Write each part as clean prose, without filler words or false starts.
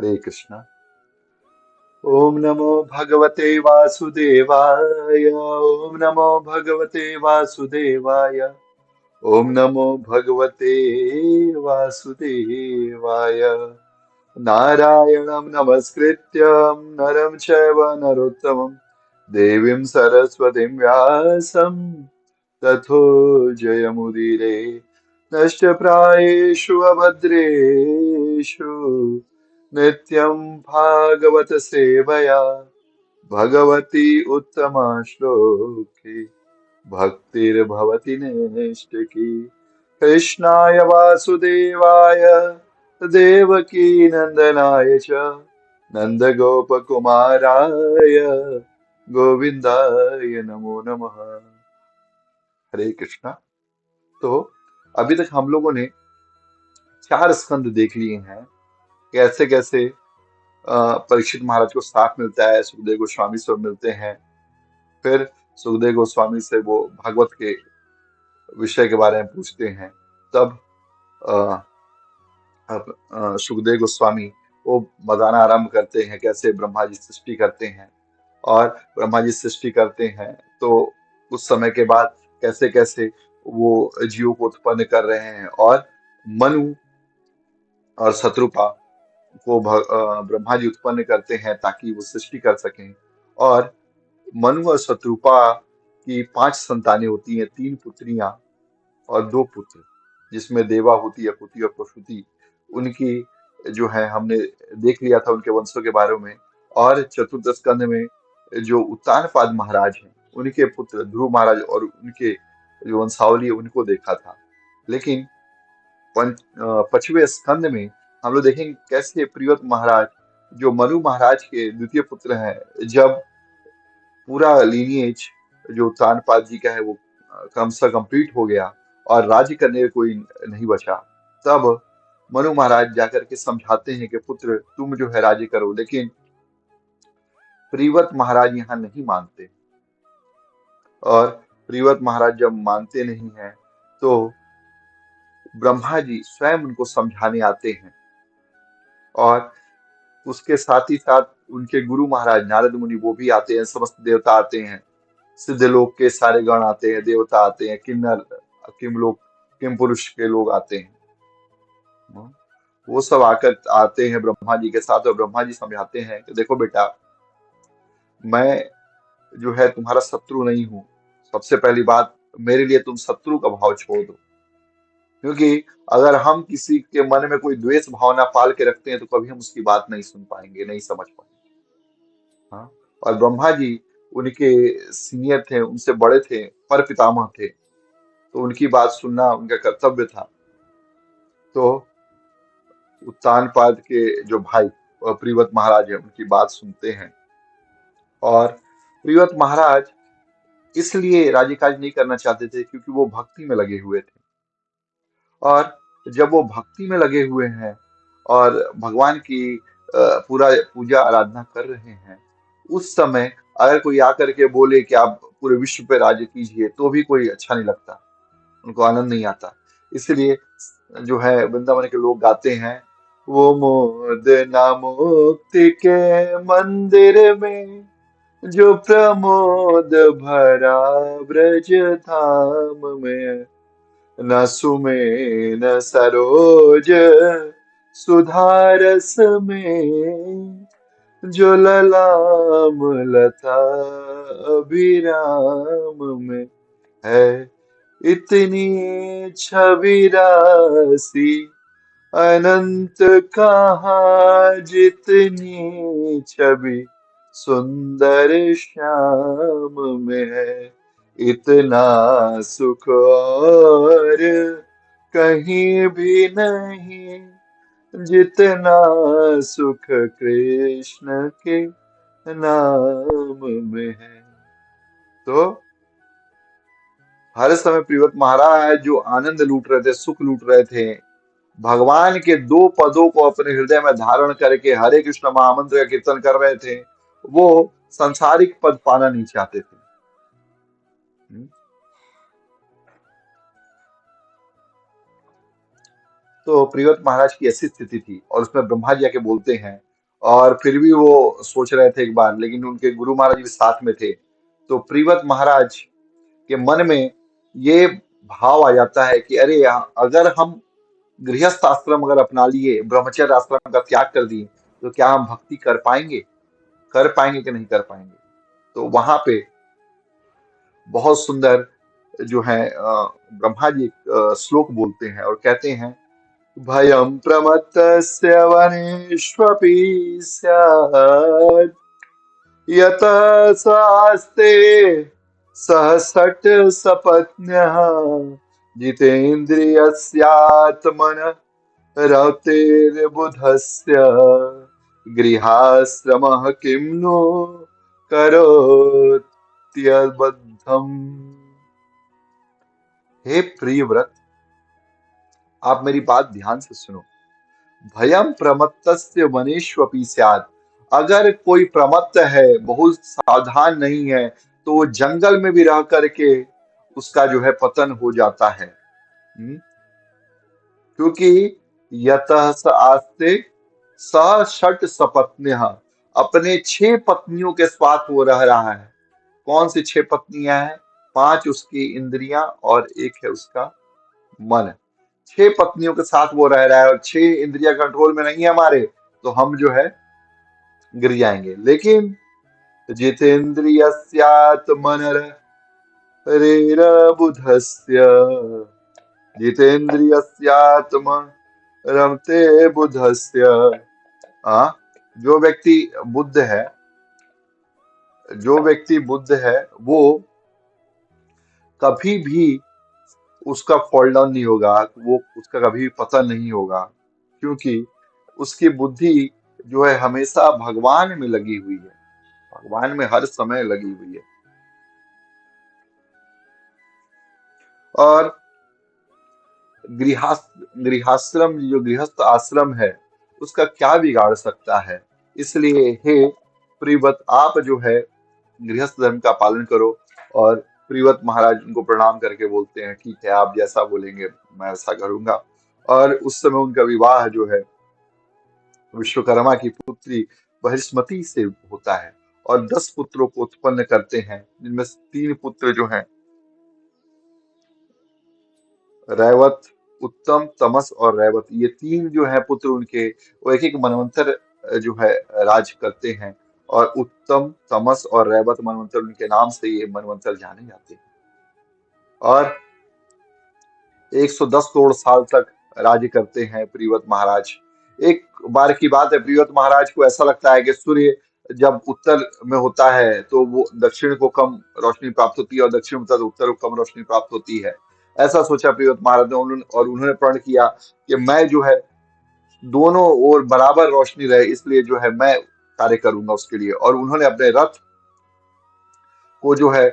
हरे कृष्णा। ओम नमो भगवते वासुदेवाय। ओम नमो भगवते वासुदेवाय। ओम नमो भगवते वासुदेवाय। नारायणं नमस्कृत्यं नरं चैव नरोत्तमं देवीं सरस्वतीं व्यासं ततो जयमुदीरे। नष्टप्रायेषु अभद्रेषु नित्यं भागवत सेवया भगवती उत्तमा श्लोके भक्तिर्भवति नैष्टिकी। कृष्णाय वासुदेवाय देवकी नंदनाय च नंदगोपकुमाराय गोविंदाय नमो नमः। हरे कृष्णा। तो अभी तक हम लोगों ने चार स्कंद देख लिए हैं। कैसे कैसे परीक्षित महाराज को साथ मिलता है, सुखदेव गोस्वामी से मिलते हैं। फिर सुखदेव गोस्वामी से वो भागवत के विषय के बारे में पूछते हैं। तब अ, सुखदेव गोस्वामी वो बताना आरंभ करते हैं कैसे ब्रह्मा जी सृष्टि करते हैं। और ब्रह्मा जी सृष्टि करते हैं तो उस समय के बाद कैसे कैसे वो जीवों को उत्पन्न कर रहे हैं। और मनु और शत्रुपा को ब्रह्मा जी उत्पन्न करते हैं ताकि वो सृष्टि कर सकें। और मनु और शत्रुपा की पांच संतानें होती हैं, तीन पुत्रियां और दो पुत्र, जिसमें देवा होती है, अकुति और प्रसूति। उनकी जो है हमने देख लिया था उनके वंशों के बारे में। और चतुर्थ स्कंध में जो उत्तानपाद महाराज हैं उनके पुत्र ध्रुव महाराज और उनके जो वंशावली है उनको देखा था। लेकिन पांचवें स्कंद में हम लोग देखेंगे कैसे प्रियव्रत महाराज जो मनु महाराज के द्वितीय पुत्र हैं, जब पूरा लीनिएज जो उत्तानपाद जी का है वो क्रमशः कंप्लीट हो गया और राज्य करने का कोई नहीं बचा, तब मनु महाराज जाकर के समझाते हैं कि पुत्र तुम जो है राज्य करो। लेकिन प्रियव्रत महाराज यहाँ नहीं मानते। और प्रियव्रत महाराज जब मानते नहीं हैं तो ब्रह्मा जी स्वयं उनको समझाने आते हैं। और उसके साथ ही साथ उनके गुरु महाराज नारद मुनि वो भी आते हैं, समस्त देवता आते हैं, सिद्ध लोक के सारे गण आते हैं, देवता आते हैं, किन्नर किम लोग किम पुरुष के लोग आते हैं। वो सब आकर आते हैं ब्रह्मा जी के साथ और ब्रह्मा जी समझाते हैं कि देखो बेटा, मैं जो है तुम्हारा शत्रु नहीं हूँ। सबसे पहली बात, मेरे लिए तुम शत्रु का भाव छोड़ दो। क्योंकि अगर हम किसी के मन में कोई द्वेष भावना पाल के रखते हैं तो कभी हम उसकी बात नहीं सुन पाएंगे, नहीं समझ पाएंगे। हाँ। और ब्रह्मा जी उनके सीनियर थे, उनसे बड़े थे, पर पितामह थे, तो उनकी बात सुनना उनका कर्तव्य था। तो उत्तानपाद के जो भाई प्रियव्रत महाराज है उनकी बात सुनते हैं। और प्रियव्रत महाराज इसलिए राज्य काज नहीं करना चाहते थे क्योंकि वो भक्ति में लगे हुए थे। और जब वो भक्ति में लगे हुए हैं और भगवान की पूरा पूजा आराधना कर रहे हैं, उस समय अगर कोई आकर के बोले कि आप पूरे विश्व पे राज्य कीजिए तो भी कोई अच्छा नहीं लगता, उनको आनंद नहीं आता। इसलिए जो है वृंदावन के लोग गाते हैं, वो मोद ना मुक्ति के मंदिर में जो प्रमोद भरा ब्रज धाम में, न सुमेन सरोज सुधारस में जो ललाम लता अभिराम में है। इतनी छवि राशि अनंत कहाँ, जितनी छवि सुंदर श्याम में है। इतना सुख और कहीं भी नहीं, जितना सुख कृष्ण के नाम में है। तो हर समय प्रियव्रत महाराज जो आनंद लूट रहे थे, सुख लूट रहे थे, भगवान के दो पदों को अपने हृदय में धारण करके हरे कृष्ण महामंत्र का कीर्तन कर रहे थे। वो सांसारिक पद पाना नहीं चाहते थे। तो प्रियव्रत महाराज की ऐसी स्थिति थी और उसमें ब्रह्मा जी आके बोलते हैं और फिर भी वो सोच रहे थे एक बार, लेकिन उनके गुरु महाराज भी साथ में थे। तो प्रीवत महाराज के मन में ये भाव आ जाता है कि अरे अगर हम गृहस्थ आश्रम अगर अपना लिए, ब्रह्मचर्य आश्रम का त्याग कर दिए, तो क्या हम भक्ति कर पाएंगे कि नहीं कर पाएंगे। तो वहां पे बहुत सुंदर जो है ब्रह्मा जी श्लोक बोलते हैं और कहते हैं, भयं प्रमत्तस्य वनेष्वपि स्यात् यतः स्वास्ते सहसट् सपत्न्यः जितेन्द्रियस्यात्मनः रतेर्बुधस्य गृहाश्रमः किं नो करोत्यबद्धम्। हे प्रियव्रत, आप मेरी बात ध्यान से सुनो। भयम प्रमत्तस्य वनेष्वपि स्यात्, अगर कोई प्रमत्त है, बहुत सावधान नहीं है, तो वो जंगल में भी रह करके उसका जो है पतन हो जाता है। क्योंकि यतः स आस्ते स षट सपत्न्यः, अपने 6 पत्नियों के साथ वो रह रहा है। कौन सी 6 पत्नियां हैं? 5 उसकी इंद्रियां और 1 है उसका मन। 6 पत्नियों के साथ वो रह रहा है और 6 इंद्रिया कंट्रोल में नहीं है हमारे, तो हम जो है गिर जाएंगे। लेकिन जितेन्द्रियस्यात्मनरेरबुधस्य, जितेन्द्रियस्यात्म रमते बुधस्य, जो व्यक्ति बुद्ध है, वो कभी भी उसका फॉल डाउन नहीं होगा, वो उसका कभी पतन नहीं होगा, क्योंकि उसकी बुद्धि जो है हमेशा भगवान में लगी हुई है, भगवान में हर समय लगी हुई है। और गृहाश्रम, जो गृहस्थ आश्रम है, उसका क्या बिगाड़ सकता है। इसलिए हे प्रियव्रत, आप जो है गृहस्थ धर्म का पालन करो। और प्रियव्रत महाराज उनको प्रणाम करके बोलते हैं, ठीक है, आप जैसा बोलेंगे मैं ऐसा करूंगा। और उस समय उनका विवाह जो है विश्वकर्मा की पुत्री बृहस्पति से होता है और 10 पुत्रों को उत्पन्न करते हैं, जिनमें से 3 पुत्र जो हैं रैवत, उत्तम, तमस और रैवत, ये 3 जो है पुत्र उनके, वो एक एक मनवंतर जो है राज करते हैं। और उत्तम, तमस और रैवत मनवंतर, उनके नाम से ये मनवंतर जाने जाते हैं। और 110 करोड़ साल तक राज्य करते हैं प्रियव्रत महाराज। एक बार की बात है, प्रियव्रत महाराज को ऐसा लगता है कि सूर्य जब उत्तर में होता है तो वो दक्षिण को कम रोशनी प्राप्त होती है, और दक्षिण में होता है तो उत्तर को कम रोशनी प्राप्त होती है। ऐसा सोचा प्रियव्रत महाराज ने, और उन्होंने प्रण किया कि मैं जो है दोनों ओर बराबर रोशनी रहे, इसलिए जो है मैं कार्य करूंगा उसके लिए। और उन्होंने अपने रथ को जो है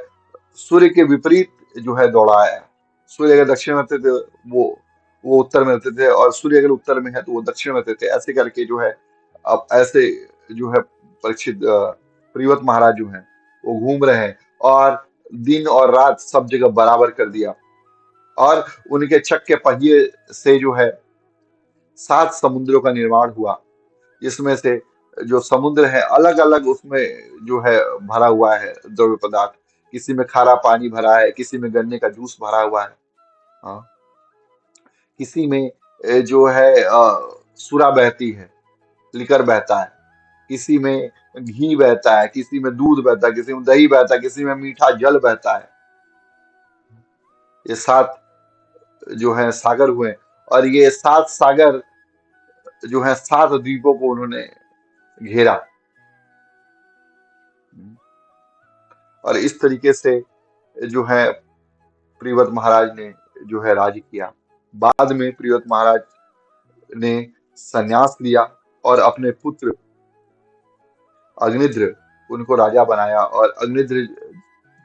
सूर्य के विपरीत जो है दौड़ाया। सूर्य अगर दक्षिण में रहते थे, वो उत्तर में रहते थे, और सूर्य अगर उत्तर में है तो वो दक्षिण में रहते थे। ऐसे करके जो है, अब ऐसे जो है परीक्षित प्रियव्रत महाराज जो हैं वो घूम रहे हैं, और दिन और रात सब जगह बराबर कर दिया। और उनके चक्र के पहिए से जो है 7 समुद्रों का निर्माण हुआ, जिसमें से जो समुद्र है अलग अलग उसमें जो है भरा हुआ है द्रव्य पदार्थ। किसी में खारा पानी भरा है, किसी में गन्ने का जूस भरा हुआ है, हाँ, किसी में जो है सुरा बहती है, लिकर बहता है, किसी में घी बहता है, किसी में दूध बहता है, किसी में दही बहता है, किसी में मीठा जल बहता है। ये 7 जो है सागर हुए, और ये 7 सागर जो है 7 द्वीपों को उन्होंने घेरा। और इस तरीके से जो है प्रियव्रत महाराज ने जो है राज किया। बाद में प्रियव्रत महाराज ने संन्यास लिया और अपने पुत्र अग्निद्र, उनको राजा बनाया। और अग्निद्र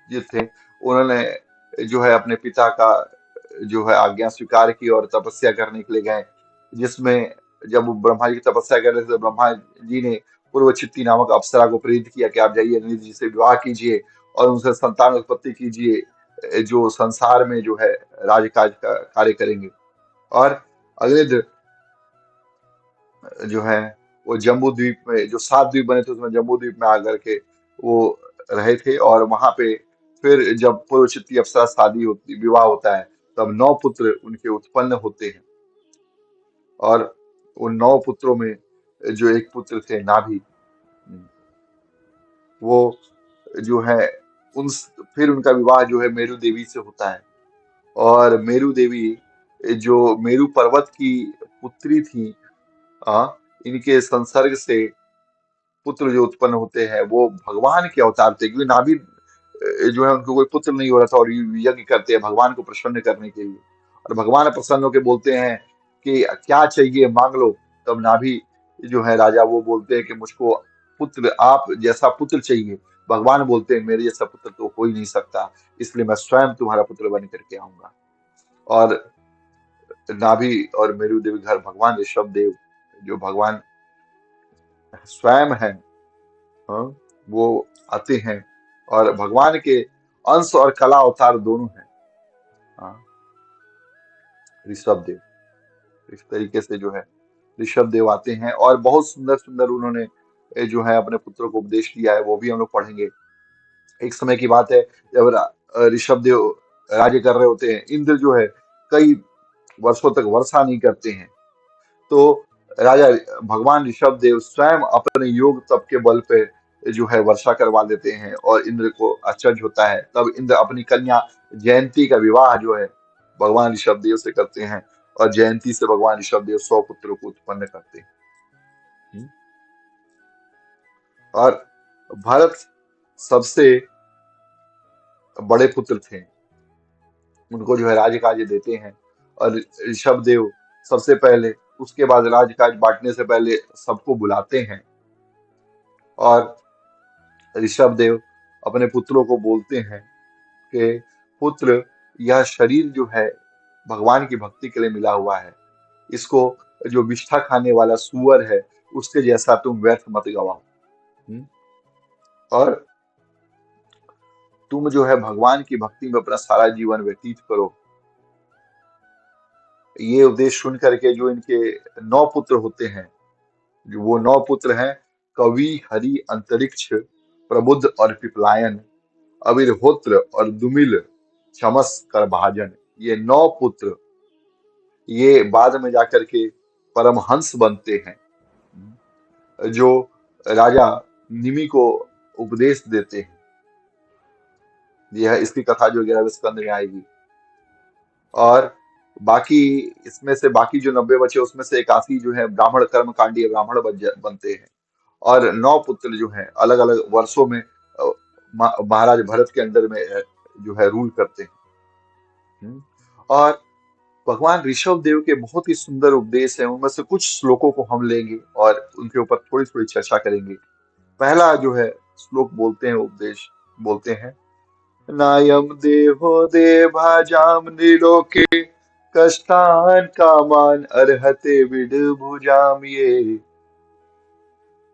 जो थे, उन्होंने जो है अपने पिता का जो है आज्ञा स्वीकार की और तपस्या करने के लिए गए, जिसमें जब वो ब्रह्मा जी की तपस्या कर रहे थे तो ब्रह्मा जी ने पूर्वचित्ती नामक अप्सरा को प्रेरित किया कि आप जाइए अग्नि जी से विवाह कीजिए और उनसे संतान उत्पत्ति कीजिए, जो संसार में जो है राजकाज का कार्य करेंगे। और अग्निद्र जो है वो जम्बू द्वीप में, जो 7 द्वीप बने थे उसमें जम्बू द्वीप में आकर के वो रहे थे। और वहां पे फिर जब पुरोचित अप्सरा शादी होती, विवाह होता है, तब 9 पुत्र उनके उत्पन्न होते हैं। और उन 9 पुत्रों में जो एक पुत्र थे नाभि, वो जो है उन फिर उनका विवाह जो है मेरु देवी से होता है। और मेरु देवी जो मेरु पर्वत की पुत्री थी, आ, इनके संसर्ग से पुत्र जो उत्पन्न होते हैं वो भगवान के अवतार थे, क्योंकि नाभि जो है उनको कोई पुत्र नहीं हो रहा था, और यज्ञ करते हैं भगवान को प्रसन्न करने के लिए। और भगवान प्रसन्न होकर बोलते हैं कि क्या चाहिए मांग लो। तब नाभि जो है राजा, वो बोलते हैं कि मुझको पुत्र, आप जैसा पुत्र चाहिए। भगवान बोलते हैं मेरे जैसा पुत्र तो हो ही नहीं सकता, इसलिए मैं स्वयं तुम्हारा पुत्र बन करके आऊंगा। और नाभि और मेरु देवी घर भगवान ऋषभ देव, जो भगवान स्वयं है, हाँ, वो आते हैं। और भगवान के अंश और कला अवतार दोनों हैं, हाँ, ऋषभ देव। इस तरीके से जो है ऋषभ देव आते हैं, और बहुत सुंदर सुंदर उन्होंने जो है अपने पुत्रों को उपदेश दिया है, वो भी हम लोग पढ़ेंगे। एक समय की बात है, जब ऋषभ देव राज्य कर रहे होते हैं। इंद्र जो है कई वर्षों तक वर्षा नहीं करते हैं, तो राजा भगवान ऋषभ देव स्वयं अपने योग तप के बल पे जो है वर्षा करवा देते हैं, और इंद्र को आश्चर्य होता है। तब इंद्र अपनी कन्या जयंती का विवाह जो है भगवान ऋषभ देव से करते हैं, और जयंती से भगवान ऋषभ देव 100 पुत्रों को उत्पन्न करते हैं। हम्म। और भरत सबसे बड़े पुत्र थे, उनको जो है राजकाज देते हैं। और ऋषभ देव सबसे पहले, उसके बाद राजकाज बांटने से पहले सबको बुलाते हैं। और ऋषभ देव अपने पुत्रों को बोलते हैं कि पुत्र, यह शरीर जो है भगवान की भक्ति के लिए मिला हुआ है, इसको जो विष्ठा खाने वाला सुअर है उसके जैसा तुम व्यर्थ मत गवाओ। हम्म? और तुम जो है भगवान की भक्ति में अपना सारा जीवन व्यतीत करो। ये उपदेश सुन करके जो इनके 9 पुत्र होते हैं, जो वो 9 पुत्र हैं, कवि, हरि, अंतरिक्ष, प्रबुद्ध और पिपलायन, अविर्होत्र और दुमिल, चमस कर भाजन, ये 9 पुत्र, ये बाद में जाकर के परमहंस बनते हैं, जो राजा निमि को उपदेश देते हैं। यह इसकी कथा जो 11वें स्कंद में आएगी। और बाकी इसमें से बाकी जो 90 बचे उसमें से 81 जो है ब्राह्मण कर्मकांडीय ब्राह्मण बनते हैं। और 9 पुत्र जो हैं अलग अलग वर्षों में महाराज भरत के अंडर में जो है रूल करते हैं। और भगवान ऋषभ देव के बहुत ही सुंदर उपदेश हैं, उनमें से कुछ श्लोकों को हम लेंगे और उनके ऊपर थोड़ी थोड़ी चर्चा करेंगे। पहला जो है श्लोक बोलते हैं, उपदेश बोलते हैं, नायम देहो देभाजाम निलोके कष्टान कामान अर्हते विडभुजाम ये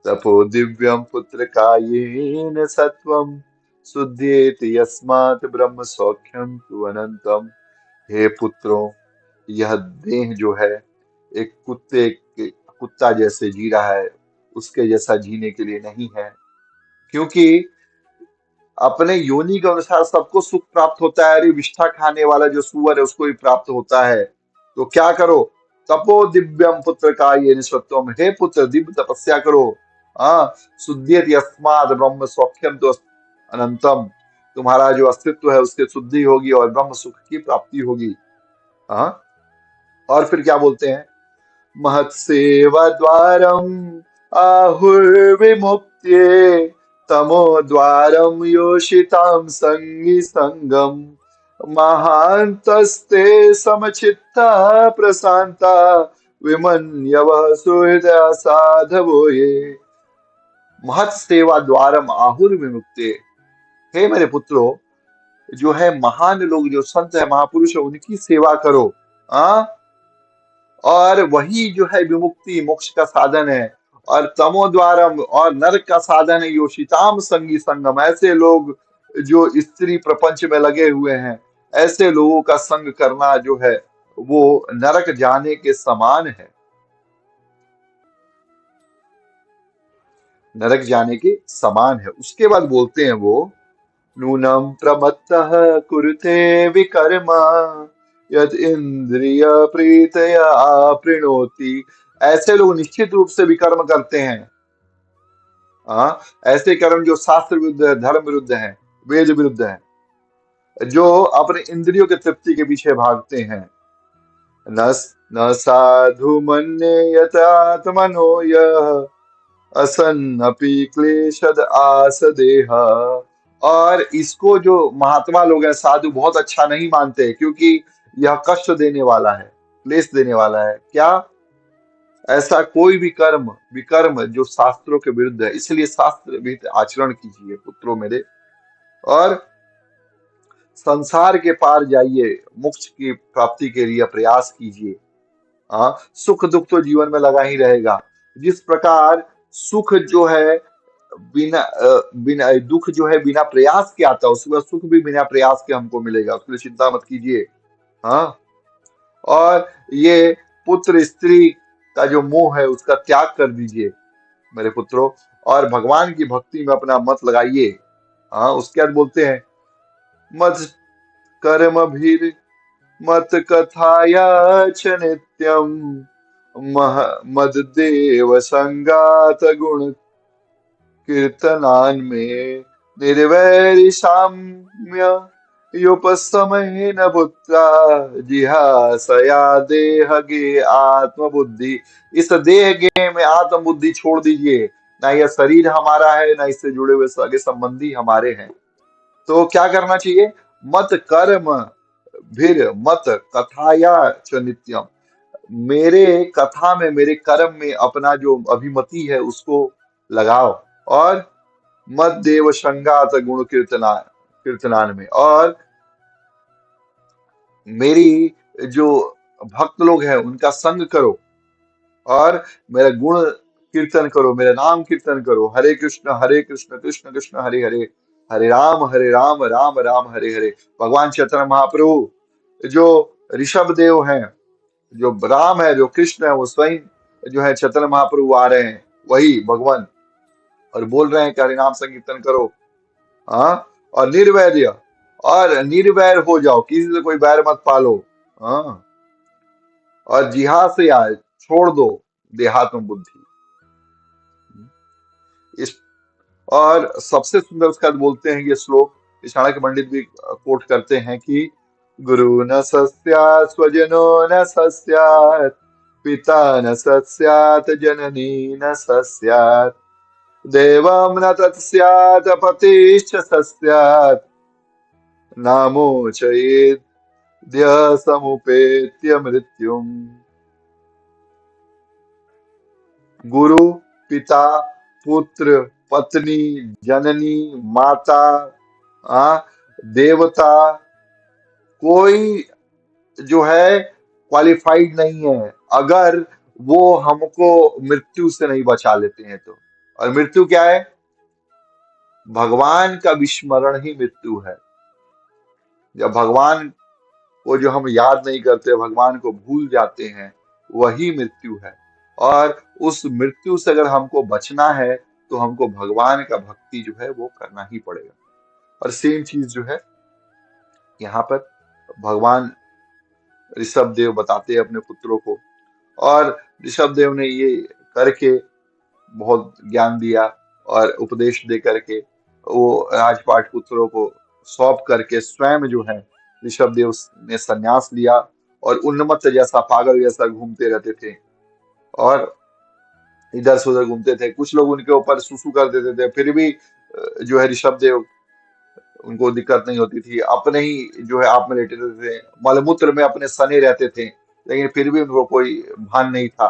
तपो दिव्यम पुत्र कायेन सत्वम शुद्धेत यस्मात् ब्रह्म सौख्यम तु अनंतम। हे पुत्रों, यह देह जो है एक कुत्ता जैसे जी रहा है, उसके जैसा जीने के लिए नहीं है। क्योंकि अपने योनि के अनुसार सबको सुख प्राप्त होता है, अरे विष्ठा खाने वाला जो सुअर है उसको भी प्राप्त होता है। तो क्या करो, तपो दिव्यम पुत्र का ये निस्वत्वम, हे पुत्र दिव्य तपस्या करो। हाँ, शुद्धियत यस्मात् ब्रह्म सौख्यम तो अनंतम, तुम्हारा जो अस्तित्व है उसके शुद्धि होगी और ब्रह्म सुख की प्राप्ति होगी। हाँ, और फिर क्या बोलते हैं, महत्सेवा द्वारम आहुर्विमुक्त्ये तमो द्वारम योषिताम संगी संगम महांतस्ते समचित्ता प्रशांता विमन्यव सुहृदय साधवो ये। महत सेवा द्वारम आहुर्विमुक्ते, हे मेरे पुत्रों, जो है महान लोग, जो संत है, महापुरुष है, उनकी सेवा करो। हाँ, और वही जो है विमुक्ति मोक्ष का साधन है। और तमोद्वारम, और नरक का साधन है योषिताम संगी संगम, ऐसे लोग जो स्त्री प्रपंच में लगे हुए हैं, ऐसे लोगों का संग करना जो है वो नरक जाने के समान है। नरक जाने के समान है। उसके बाद बोलते हैं वो, नूनम प्रमत्तः कुरुते विकर्म यद इंद्रिय प्रीतया प्रणोति। ऐसे लोग निश्चित रूप से विकर्म करते हैं। हाँ, ऐसे कर्म जो शास्त्र विरुद्ध है, धर्म विरुद्ध है, वेद विरुद्ध है, जो अपने इंद्रियों के तृप्ति के पीछे भागते हैं। न न साधु मन्येयतात्मनो यः असन्नपि क्लेशद आसदेह। और इसको जो महात्मा लोग हैं, साधु, बहुत अच्छा नहीं मानते, क्योंकि यह कष्ट देने वाला है, क्लेश देने वाला है। क्या? ऐसा कोई भी कर्म विकर्म जो शास्त्रों के विरुद्ध है। इसलिए शास्त्र विहित आचरण कीजिए पुत्रों मेरे, और संसार के पार जाइए, मोक्ष की प्राप्ति के लिए प्रयास कीजिए। हाँ, सुख दुख तो जीवन में लगा ही रहेगा। जिस प्रकार सुख जो है बिना दुख जो है बिना प्रयास के आता है, उसी वह सुख भी बिना प्रयास के हमको मिलेगा, उसके लिए चिंता मत कीजिए। हाँ, और ये पुत्र स्त्री का जो मोह है उसका त्याग कर दीजिए मेरे पुत्रों, और भगवान की भक्ति में अपना मत लगाइए। हाँ, उसके बाद बोलते हैं, मत कर्म भी मत कथाया च नित्यम मह मद देव संगात गुण कीर्तनान में निर्वैरि साम्य योपसमय न पुत्रा जिहासया देह गे आत्म बुद्धि। इस देह गे में आत्म बुद्धि छोड़ दीजिए। ना यह शरीर हमारा है, ना इससे जुड़े हुए सगे संबंधी हमारे हैं। तो क्या करना चाहिए? मत कर्म भीर मत कथाया च नित्यम। मेरे कथा में, मेरे कर्म में अपना जो अभिमति है उसको लगाओ, और मत देव संगात गुण कीर्तनान में, और मेरी जो भक्त लोग हैं उनका संग करो, और मेरा गुण कीर्तन करो, मेरा नाम कीर्तन करो। हरे कृष्ण कृष्ण कृष्ण हरे हरे, हरे राम राम राम हरे हरे। भगवान चैतन्य महाप्रभु जो ऋषभ देव हैं, जो राम है, जो कृष्ण है, वो स्वयं जो है चैतन्य महाप्रभु आ रहे हैं, वही भगवान, और बोल रहे हैं कि हरिनाम संकीर्तन करो। हाँ, और निर्वैर्य, और निर्वैर हो जाओ, किसी से कोई बैर मत पालो। हाँ, और जिहाद से आए, छोड़ दो देहात्म बुद्धि। इस और सबसे सुंदर उसका बोलते हैं ये श्लोक, इस चाणक्य पंडित भी कोट करते हैं कि गुरु न सस्यात् स्वजनो न सस्यात् पिता न सस्यात् जननी न सस्यात् देवं न तत्स्यात् पतिश्च सस्यात् नामोचयेद्य समुपेत्य मृत्युम। गुरु, पिता, पुत्र, पत्नी, जननी, माता, आ, देवता, कोई जो है क्वालिफाइड नहीं है, अगर वो हमको मृत्यु से नहीं बचा लेते हैं तो। और मृत्यु क्या है? भगवान का विस्मरण ही मृत्यु है। जब भगवान को जो हम याद नहीं करते, भगवान को भूल जाते हैं, वही मृत्यु है। और उस मृत्यु से अगर हमको बचना है तो हमको भगवान का भक्ति जो है वो करना ही पड़ेगा। और सेम चीज जो है यहाँ पर भगवान ऋषभ देव बताते हैं अपने पुत्रों को, और ऋषभ देव ने ये करके बहुत ज्ञान दिया, और उपदेश दे करके वो राजपाट पुत्रों को सौंप करके स्वयं जो है ऋषभ देव ने संन्यास लिया, और उन्मत्त जैसा, पागल जैसा घूमते रहते थे, और इधर से उधर घूमते थे। कुछ लोग उनके ऊपर सुसु कर देते थे, फिर भी जो है ऋषभ देव, उनको दिक्कत नहीं होती थी, अपने ही जो है आप में लेटे रहते थे, मलमूत्र में अपने सने रहते थे, लेकिन फिर भी उनको कोई भान नहीं था।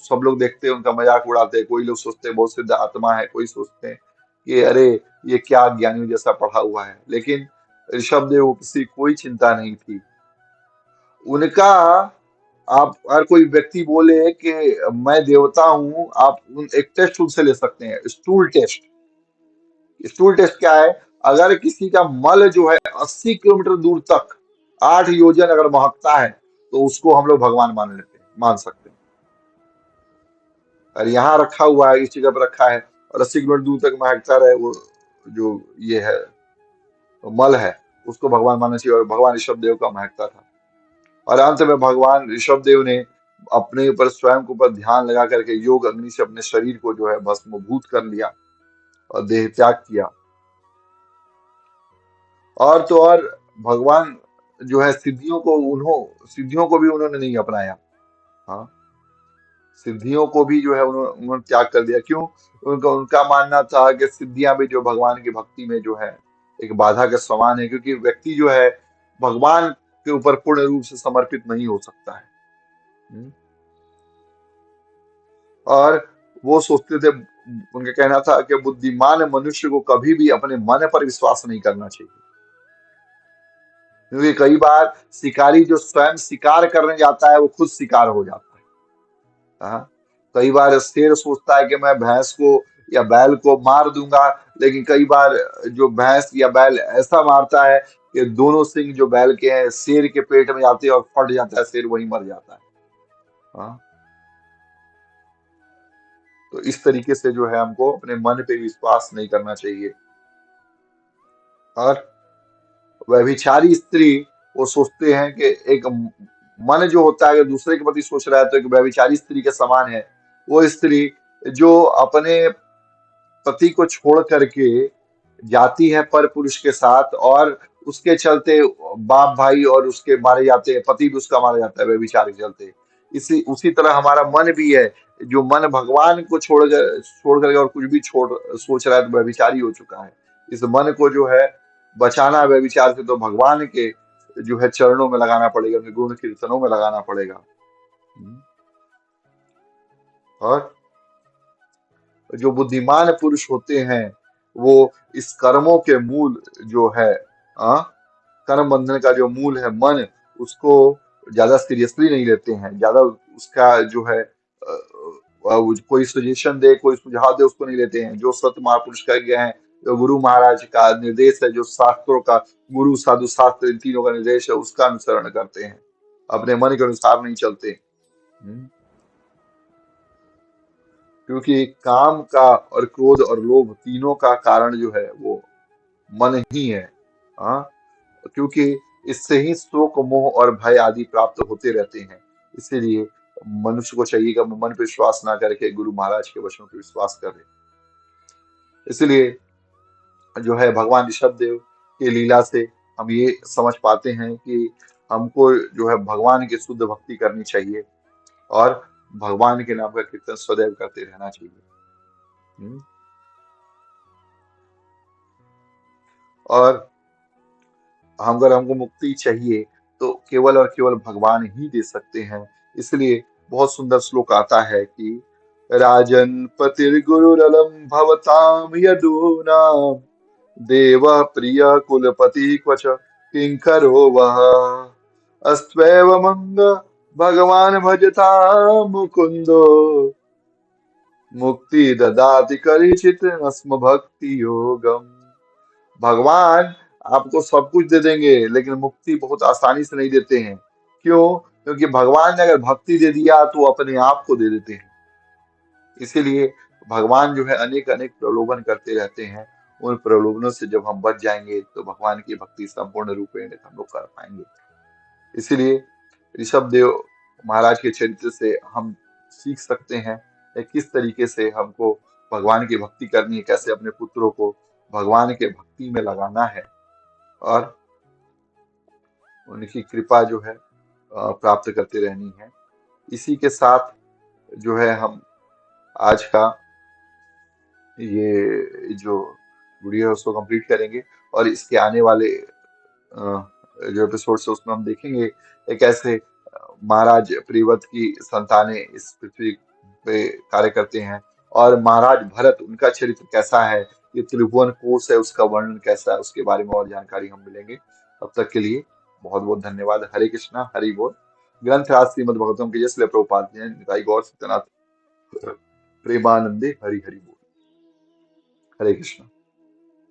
सब लोग देखते, उनका मजाक उड़ाते, कोई लोग सोचते बहुत सिद्ध आत्मा है, कोई सोचते हैं कि अरे ये क्या ज्ञानियों जैसा पढ़ा हुआ है। लेकिन ऋषभ देव को किसी कोई चिंता नहीं थी उनका। आप अगर कोई व्यक्ति बोले कि मैं देवता हूं, आप एक टेस्ट उनसे ले सकते हैं, स्टूल टेस्ट। स्टूल टेस्ट क्या है? अगर किसी का मल जो है 80 किलोमीटर दूर तक, 8 योजन अगर महकता है, तो उसको हम लोग भगवान मान सकते हैं। और यहाँ रखा हुआ है, इस जगह पर रखा है, और 80 किलोमीटर दूर तक महकता रहे वो जो ये है मल है, उसको भगवान मानना चाहिए। और भगवान ऋषभ देव का महकता था। और अंत में भगवान ऋषभ देव ने अपने ऊपर स्वयं के ऊपर ध्यान लगा करके योग अग्नि से अपने शरीर को जो है भस्मभूत कर लिया और देह त्याग किया। और तो और भगवान जो है सिद्धियों को भी उन्होंने नहीं अपनाया। हाँ, सिद्धियों को भी जो है उन्होंने त्याग कर दिया। क्यों? उनका उनका मानना था कि सिद्धियां भी जो भगवान की भक्ति में जो है एक बाधा के समान है, क्योंकि व्यक्ति जो है भगवान के ऊपर पूर्ण रूप से समर्पित नहीं हो सकता है। हम्म। और वो सोचते थे, उनका कहना था कि बुद्धिमान मनुष्य को कभी भी अपने मन पर विश्वास नहीं करना चाहिए, क्योंकि कई बार शिकारी जो स्वयं शिकार करने जाता है वो खुद शिकार हो जाता है। हाँ, कई बार शेर सोचता है कि मैं भैंस को या बैल को मार दूंगा, लेकिन कई बार जो भैंस या बैल ऐसा मारता है कि दोनों सिंग जो बैल के हैं शेर के पेट में जाते हैं और फट जाता है, शेर वहीं मर जाता है। हाँ, तो इस तरीके से जो है हमको अपने मन पे विश्वास नहीं करना चाहिए। और व्यभिचारी स्त्री, वो सोचते हैं कि एक मन जो होता है अगर दूसरे के प्रति सोच रहा है तो एक व्यभिचारी स्त्री के समान है। वो स्त्री जो अपने पति को छोड़ करके जाती है पर पुरुष के साथ, और उसके चलते बाप भाई और उसके मारे जाते हैं, पति भी उसका मारा जाता है व्यभिचार के चलते। इसी उसी तरह हमारा मन भी है, जो मन भगवान को छोड़ करके और कुछ भी छोड़ सोच रहा है तो व्यभिचारी हो चुका है। इस मन को जो है बचाना व्यभिचार से, तो भगवान के जो है चरणों में लगाना पड़ेगा, उनके गुण कीर्तनों में लगाना पड़ेगा। हम्म। और जो बुद्धिमान पुरुष होते हैं वो इस कर्मों के मूल जो है, आ, कर्म बंधन का जो मूल है मन, उसको ज्यादा सीरियसली नहीं लेते हैं, ज्यादा उसका जो है वो कोई सजेशन दे, कोई सुझाव दे, उसको नहीं लेते हैं। जो सत्य महापुरुष कह गए हैं, जो गुरु महाराज का निर्देश है, जो शास्त्रों का, गुरु साधु शास्त्र इन तीनों का निर्देश है, उसका अनुसरण करते हैं, अपने मन के अनुसार नहीं चलते। हम्म। क्योंकि काम का और क्रोध और लोभ तीनों का कारण जो है वो मन ही है। हाँ, क्योंकि इससे ही शोक मोह और भय आदि प्राप्त होते रहते हैं। इसीलिए मनुष्य को चाहिए कि वो मन पे विश्वास ना करके गुरु महाराज के वचनों पे विश्वास करे। इसलिए जो है भगवान ऋषभ देव के लीला से हम ये समझ पाते हैं कि हमको जो है भगवान की शुद्ध भक्ति करनी चाहिए और भगवान के नाम का कीर्तन सदैव करते रहना चाहिए। हम्म। और अगर हमको मुक्ति चाहिए तो केवल और केवल भगवान ही दे सकते हैं। इसलिए बहुत सुंदर श्लोक आता है कि राजन पतिर्गुरुरलम भवताम यदूनाम देव प्रिय कुलपति क्वच किंकरो वह अस्त्वैव मंग भगवान भजता मुकुंदो मुक्ति ददाति करिचित अस्म भक्ति योगम। भगवान आपको सब कुछ दे देंगे, लेकिन मुक्ति बहुत आसानी से नहीं देते हैं। क्यों? क्योंकि भगवान ने अगर भक्ति दे दिया तो वो अपने आप को दे देते हैं। इसीलिए भगवान जो है अनेक अनेक प्रलोभन करते रहते हैं। उन प्रलोभनों से जब हम बच जाएंगे तो भगवान की भक्ति संपूर्ण रूप में हम लोग कर पाएंगे। इसीलिए ऋषभ देव महाराज के चरित्र से हम सीख सकते हैं कि किस तरीके से हमको भगवान की भक्ति करनी है, कैसे अपने पुत्रों को भगवान के भक्ति में लगाना है और उनकी कृपा जो है प्राप्त करते रहनी है। इसी के साथ जो है हम आज का ये जो वीडियो है उसको कंप्लीट करेंगे, और इसके आने वाले जो एपिसोड है उसमें हम देखेंगे एक ऐसे महाराज प्रियव्रत की संतानें इस पृथ्वी पे कार्य करते हैं, और महाराज भरत उनका चरित्र कैसा है, ये त्रिभुवन कोश है उसका वर्णन कैसा है, उसके बारे में और जानकारी हम मिलेंगे। तब तक के लिए बहुत बहुत धन्यवाद। हरे कृष्णा, हरि बोल। ग्रंथ श्रीमद भगवतम की जय। श्री प्रभुपाद जय। निताई गौर सत्यनाथ प्रेमानंदे हरि हरि बोल। हरे कृष्णा।